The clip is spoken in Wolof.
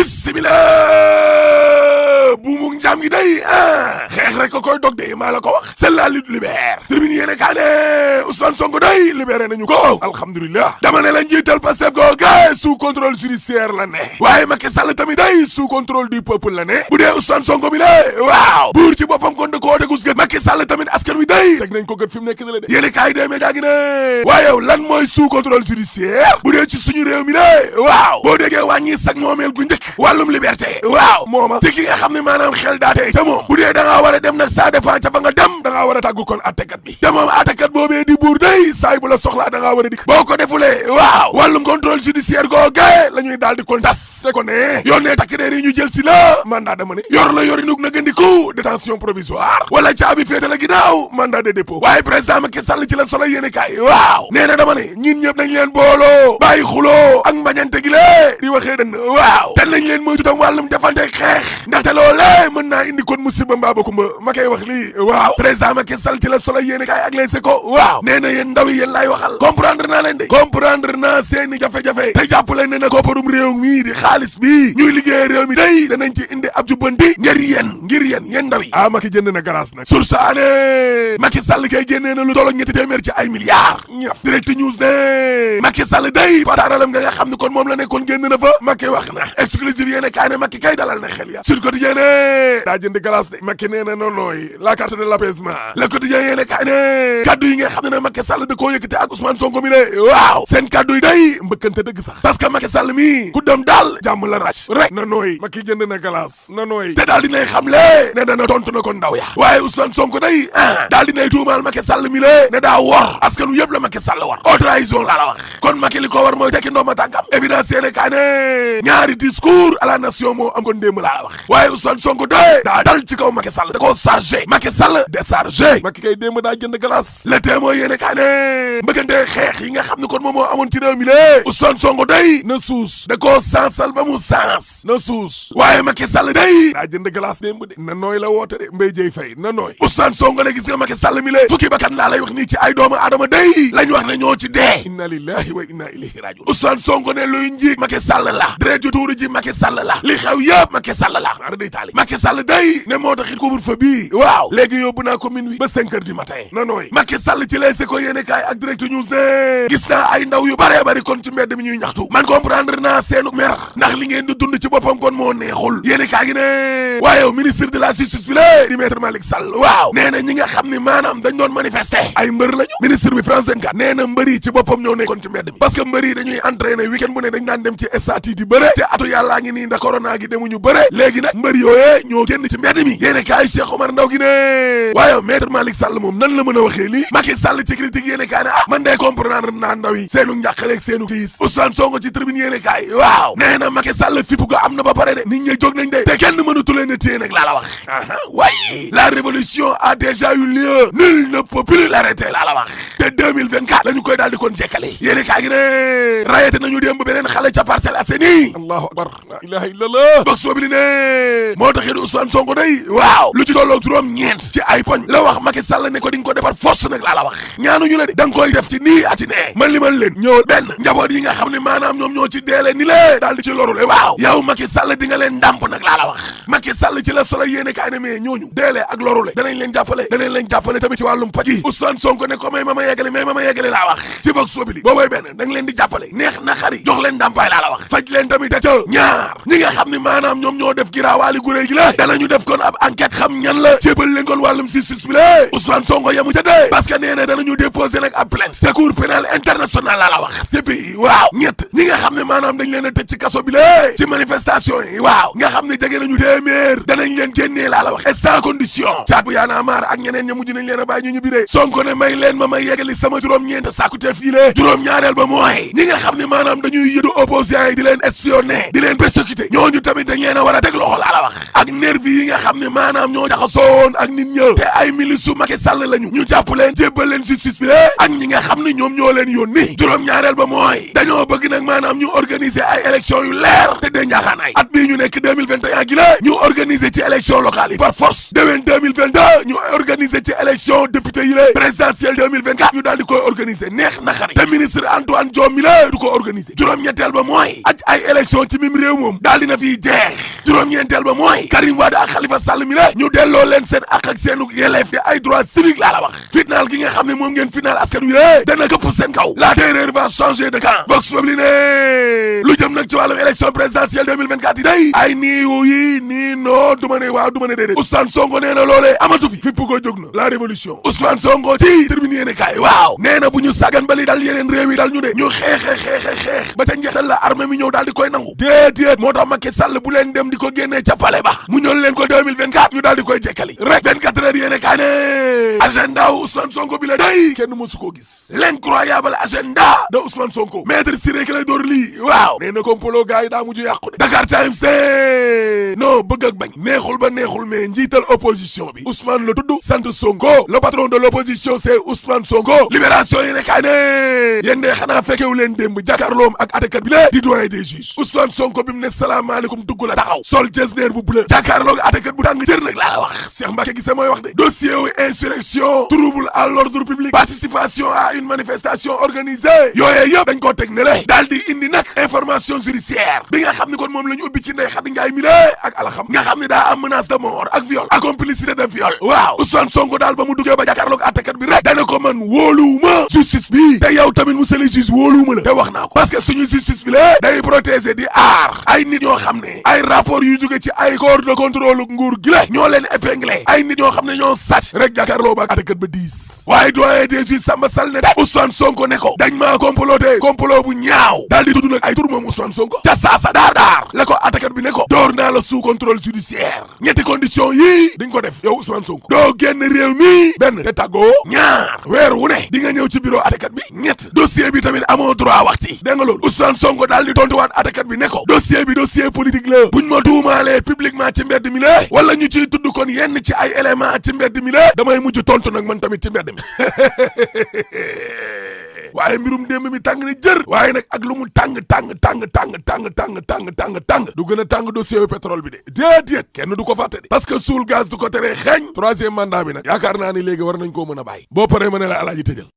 bismillah buumu njaam gi day xeex rek ko koy dog de maa la ko wax c'est la lutte libère tribune yéene kaa ne Ousmane Sonko day libéré nañu ko alhamdulilah dama ne la njiital Pastef googe sous contrôle judiciaire la ne waaye Macky Sall tamit day sous contrôle du peuple la ne bu dee Ousmane Sonko bi le waaw buur ci boppam kon da koo tegus gët Macky Sall tamit askan wi day teg nañ ko gët fi mu nekk ni la de yéene kaay dee média gi ne waaye yow lan mooy sous contrôle judiciaire bu dee ci suñu réew mi le waaw boo déggee wàññi sag moomeel gu njëkk wàllum liberté waaw mooma ci ki nga xam ne maanaam xel daatee ca moom bu dee da ngaa war a dem nag ça dépend ca fa nga dem da ngaa war a tàggu kon attekat bi te moom attekat boobee di buur day saay bu la soxlaa da ngaa war a dikk boo ko defulee waaw wàllum contrôle judiciaire googe la ñuy daal di kon tas te ko ne yónnee takk deer yi ñu jël si la mandat dama ne yor la yori nug na gëndiku détention provisoire wala caabi féete la ginnaaw mandat de dépôt waaye président Macky Sall ci la solo yéene kaay waaw nee na dama ne ñin ñëpp nañ leen booloo bàyyi xuloo ak mbañante gi lée di waxee dënn waaw te nañ leen moytu tam wàllum jafante xeex ndaxte loolee mën naa indi kon musiba mbaa bakumba ma koy wax lii waaw président Macky Sall ci la solo yéene kaay ak Les Échos waaw nee na yéen ndaw yi yéen laay waxal comprendre naa leen de comprendre naa seeni jafe-jafe te jàpp leen ne na kopparum réew mi di xaalis bi ñuy liggéey réew mi day danañ ci indi ab jubbanti ngir yéen ndaw yi Macky jënd na garaas nag source ané Macky Sall kay génnee na lu tollo ñetti téeméer ci ay milliards ñaf direct news ne Macky Sall day pataaralam nga xam ne kon moom la nekkoon génn na fa Macky wax na exclusive yéene kaay ne Macky kay dalal na xel ya Sud Quotidien ne daa jënd galaas de Macky nee na nooy la carte de l'apaisement Le Quotidien yéene kaay ne kaddu yi nga xam ne Macky Sall da koo yëkkate ak Ousmane Sonko mi le waaw seen kaddu yi day mbëkkante dëgg sax parce que Macky Sall mi ku dem daal jàmm la ràcc rek na nooy Macky jënd na galaas na nooy te daal dinay xam le ne dana tontu na ko ndaw ya waaye Ousmane Sonko day daal dinay tuumaal Macky Sall mi le ne daa wor askan wi yëpp la Macky Sall war haute trahison laa la wax kon Macky li ko war mooy tekki ndooma tànkam évidence yéene kaay ne ñaari discours à la nation moo am kon démb laa la wax waaye Ousmane Sonko day daa dal ci kaw Macky Sall da koo chargé Macky Sall déchargé Macky kay démb daa jënd glace le témoin yéene kaay ne mbëkkante xeex yi nga xam ne kon moom moo amoon ci réew mi lée Ousmane Sonko day na suus da koo sansal ba mu sans na suus waaye Macky Sall day daa jënd glace démb de na nooy la woote de Mbaye Dieye Faye na nooy Ousmane Sonko ne gis nga Macky Sall mi lée fukki bakkan laa lay wax nii ci ay doomu aadama day lañ wax ne ñoo ci dee inna lillahi wa inna ilayhi rajiun Ousmane Sonko ne luy njiig Macky Sall la deret ju tuuru ji Macky Sall la li xew yëpp Macky Sall la ara day taali Macky Sall day ne moo taxit couvre-feu bii waaw léegi yóbbu naa ko minuit ba 5 heures du matin na nooy Macky Sall ci Les Échos yéene kaay ak Direct News ne gis naa ay ndaw yu bare bari kon ci mbedd mi ñuy ñaxtu man comprendre naa seenu mer ndax li ngeen di dund ci boppam kon moo neexul yéene kaay gi ne waaye ministre de la justice bi la di maître Malick Sall waaw nee na ñi nga xam ne maanaam dañ doon manifester ay mbër lañu ministre bi France 24 nee na mbër yi ci boppam ñoo nekkoon ci mbedd mi parce que mbër yi dañuy entraîner week-end bu ne dañ daan dem ci stade yi di bëre te atu yàllaa ngi nii ndax corona gi demuñu bëre léegi nag mbër yooyee ñoo génn ci mbedd mi yéene kaay Cheikh Omar Ndaw gi ne waaye maître Malick Sall moom nan la mën a waxee lii Macky Sall ci critique yéene kaay ne man de comprendre naa ndaw yi seenu njàqaleeg seenu tiis Ousmane Sonko ci tribune yéene kaay waaw nee na Macky Sall fippu ga am na ba pare de nit ñi jóg nañ de te kenn mënatu leen a téye nag laa la wax waaye la révolution a déjà eu lieu nul ne peut plus l'arrêter laa la wax te 2024 la ñu koy daal di kon jekkale yéene kaay gi ne rayete nañu démb beneen xale ca Parcelles Assainies allahu akbar la ilaha illallah box bobli ne moo taxit Ousmane Sonko day waaw lu ci tolloog juróom ñeent ci ay poñ la wax Macky Sall ne ko di nga ko defar force nag laa la wax ñaanuñu la de da nga koy def ci nii ati ne man li man leen ñëw benn njaboot yi nga xam ne maanaam ñoom ñoo ci deele ni lée daal di ci lorule waaw yow Macky Sall di nga leen ndàmp nag laa la wax Macky Sall ci la solo yéene kaay ne mais ñooñu deele ak lorule danañ leen jàppale tamit ci wàllum paj yi Ousmane Sonko ne ko may ma ma yeggale laa wax ci vox populi boobooy benn da nga leen di jàppale neex na xari jox leen ndàmpaay laa la wax faj leen tamit da ca ñaar ñi nga xam ne maanaam ñoom ñoo def giraawaali gu réy gi la danañu def kon ab enquête xam ñan la jébbal leen kon wàllum justice bi la Ousmane Sonko yamu ca dee parce que nee na danañu déposer nag ab plainte te cour pénal international laa la wax CPI waaw ñett ñi nga xam ne maanaam dañ leen a tëj ci kaso bi la ci manifestation yi waaw nga xam ne jege nañu téeméer danañ leen génnee laa la wax et sans condition caat bu yaana maar ak ñeneen ña mujj nañ leen a bàyyi ñu biree Sonko ne may leen ma yeggali sama juróom-ñeent sàkkuteef yi lée juróom-ñaareel ba mooy ñi nga xam ne maanaam dañuy yëdu opposants yi di leen espionner di leen persécuter ñooñu tamit dañ leen a war a teg loxo laa la wax ak nervi yi nga xam ne maanaam ñoo jaxasoowoon ak nit ñë te ay milisu Macky Sall lañu ñu jàpp leen jébbal leen justice bi ak ñi nga xam ne ñoom ñoo leen yónni juróom-ñaareel ba mooy dañoo bëgg nag maanaam ñu organiser ay élections yu leer te dee njaaxaan ay at bii ñu nekk 2021 gi la ñu organiser organiser ci élection locale yi par force déwén 2022 ñu organiser ci élection député yi la présidentielle 2024 ñu daal di koy organiser neex naxari te ministre Antoine Diome mi la du ko organiser juróom-ñetteel ba mooy aj ay élection ci mim réew moom daal dina fiy jeex juróom-ñeenteel ba mooy Karim Wade ak Khalifa Sall mi la ñu delloo leen seen ak seenu yelleef yi ay droits civiques laa la wax fitnaal gi nga xam ne moom ngeen fitnaal askan wi la dana këpp seen kaw la terreur va changer de camp Vox Populi ne lu jëm nag ci wàllum élection présidentielle 2024 yi day ay nii non du ma ne waaw du ma ne déedéet Ousmane Sonko nee na loolee amatu fi fipp ko jóg na la révolution Ousmane Sonko ci tribune yéene kaay waaw nee na bu ñu sàggan bali dal yeneen réew yi dal ñu de ñu xeex ba ca njeextal la armée mi ñëw daal di koy nangu déedéet moo tax Macky Sall bu leen dem di ko génnee ca palais ba mu ñëw leen ko 2024 ñu daal di koy jekkali rek 24 heures yéene kaay ne agenda wu Ousmane Sonko bi la day kenn mësu koo gis l'incroyable agenda de Ousmane Sonko maître Ciré Clédor Ly waaw nee na complot gars yi daa mujj yàqu de Dakar Times non bëgg ak bañ neexul ba neexul mais njiital opposition bi Ousmane la tudd sant Sonko le patron de l'opposition c'est Ousmane Sonko libération yi nekkaay ne yéen de xanaa fekkewu leen démb jàkkaarloom ak atekat bi la di doyen des juges Ousmane Sonko bi mu ne salaamaaleykum dugg la taxaw sol jesner bu bleu jàkkaarloo ak atekat bu tàng jër nag laa la wax Cheikh Mbacké Guissé mooy wax de dossier wu insurrection trouble à l'ordre public participation à une manifestation organisée yooyee yëpp dañ koo teg ne le daal di indi nag information judiciaire bi nga xam ni kon moom la ñu ubbi ci Ndeye Khady Ndiaye mi la ak alaxam nga xam ne daa am menace de mort ak viol ak complicité de viol waaw Ousmane Sonko daal ba mu duggee ba jàkkaarloog àttekat bi rek dana ko man wóoluwuma justice bi te yow tamit monsieur le juge wóoluwuma la te wax naa ko parce que suñu justice bi la day protéger di aar ay nit ñoo xam ne ay rapport yu jóge ci ay corps de contrôle nguur gi la ñoo leen épinglé ay nit ñoo xam ne ñoo sàcc rek jàkkaarloo ba àttekat ba diis waaye doyen des juges Samba Sall ne Ousmane Sonko ne ko dañ maa comploté complot bu ñaaw daal di tudd nag ay tur moom Ousmane Sonko ca saasa daar la ko àttekat bi ne ko door naa la sous contrôle judiciaire ñetti condition yii di nga ko def yow Ousmane Sonko doo génn réew mi benn te tàggoo ñaar weer wu ne di nga ñëw ci bureau àttekat bi ñett dossier bi tamit amoo droit wax ci dégg nga loolu Ousmane Sonko daal di tontuwaat àttekat bi ne ko dossier bi dossier politique la buñ ma tuumaalee publiquement ci mbedd mi la wala ñu ciy tudd kon yenn ci ay élément ci mbedd mi la damay mujj tontu nag man tamit ci mbedd mi waaye mbirum démb mi tàng ni jër waaye nag ak lu mu tàng du gën a tàng dossier pétrole bi de déedéet kenn du ko fàtte de parce que suul gaz du ko teree xeeñ troisième mandat bi nag yaakaar naa ni léegi war nañ koo mën a bàyyi boo paree ma ne la alaaji tëjal